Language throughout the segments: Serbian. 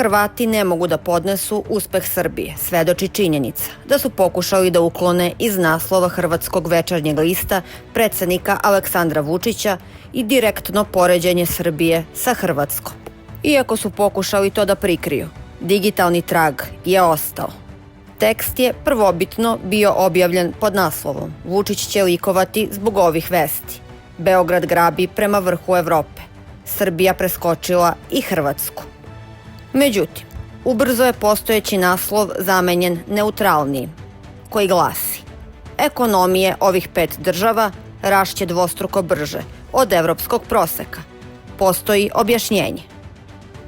Hrvati ne mogu da podnesu uspeh Srbije, svedoči činjenica da su pokušali da uklone iz naslova hrvatskog večernjeg lista predsednika Aleksandra Vučića i direktno poređenje Srbije sa Hrvatskom. Iako su pokušali to da prikriju, digitalni trag je ostao. Tekst je prvobitno bio objavljen pod naslovom "Vučić će likovati zbog ovih vesti. Beograd grabi prema vrhu Evrope. Srbija preskočila i Hrvatsku." Međutim, ubrzo je postojeći naslov zamenjen neutralnijim, koji glasi: "Ekonomije ovih 5 država rašće dvostruko brže od evropskog proseka. Postoji objašnjenje."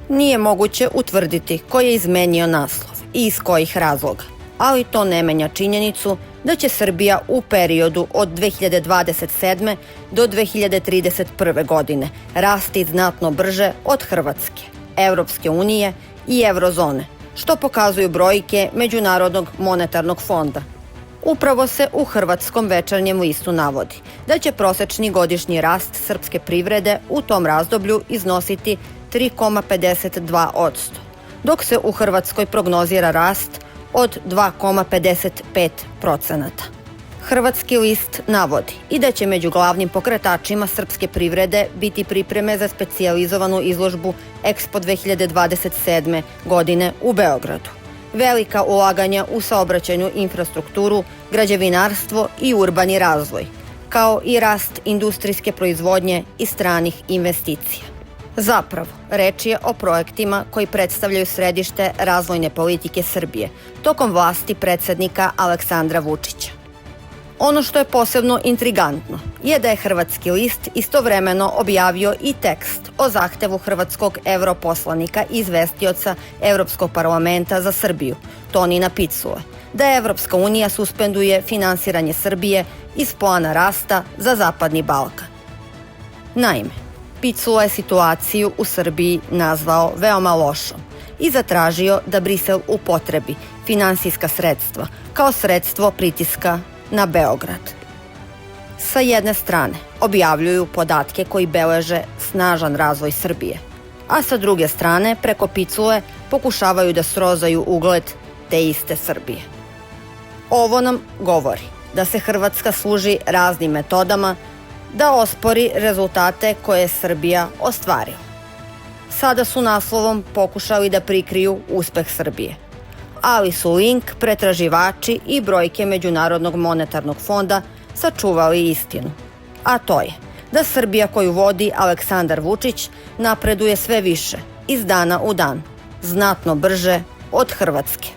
Nije moguće utvrditi ko je izmenio naslov i iz kojih razloga, ali to ne menja činjenicu da će Srbija u periodu od 2027. do 2031. godine rasti znatno brže od Hrvatske, Evropske unije i Eurozone, što pokazuju brojke Međunarodnog monetarnog fonda. Upravo se u hrvatskom večernjem listu navodi da će prosečni godišnji rast srpske privrede u tom razdoblju iznositi 3,52%, dok se u Hrvatskoj prognozira rast od 2,55%. Hrvatski list navodi i da će među glavnim pokretačima srpske privrede biti pripreme za specijalizovanu izložbu Expo 2027. godine u Beogradu, velika ulaganja u saobraćajnu infrastrukturu, građevinarstvo i urbani razvoj, kao i rast industrijske proizvodnje i stranih investicija. Zapravo, reč je o projektima koji predstavljaju središte razvojne politike Srbije tokom vlasti predsednika Aleksandra Vučića. Ono što je posebno intrigantno je da je hrvatski list istovremeno objavio i tekst o zahtevu hrvatskog europoslanika i izvestioca Evropskog parlamenta za Srbiju, Tonina Picule, da Evropska unija suspenduje finansiranje Srbije iz plana rasta za Zapadni Balkan. Naime, Picula je situaciju u Srbiji nazvao veoma lošom i zatražio da Brisel upotrebi finansijska sredstva kao sredstvo pritiska na Beograd. Sa jedne strane objavljuju podatke koji beleže snažan razvoj Srbije, a sa druge strane preko Picule pokušavaju da srozaju ugled te iste Srbije. Ovo nam govori da se Hrvatska služi raznim metodama da ospori rezultate koje je Srbija ostvarila. Sada su naslovom pokušali da prikriju uspeh Srbije, ali su link, pretraživači i brojke Međunarodnog monetarnog fonda sačuvali istinu. A to je da Srbija koju vodi Aleksandar Vučić napreduje sve više iz dana u dan, znatno brže od Hrvatske.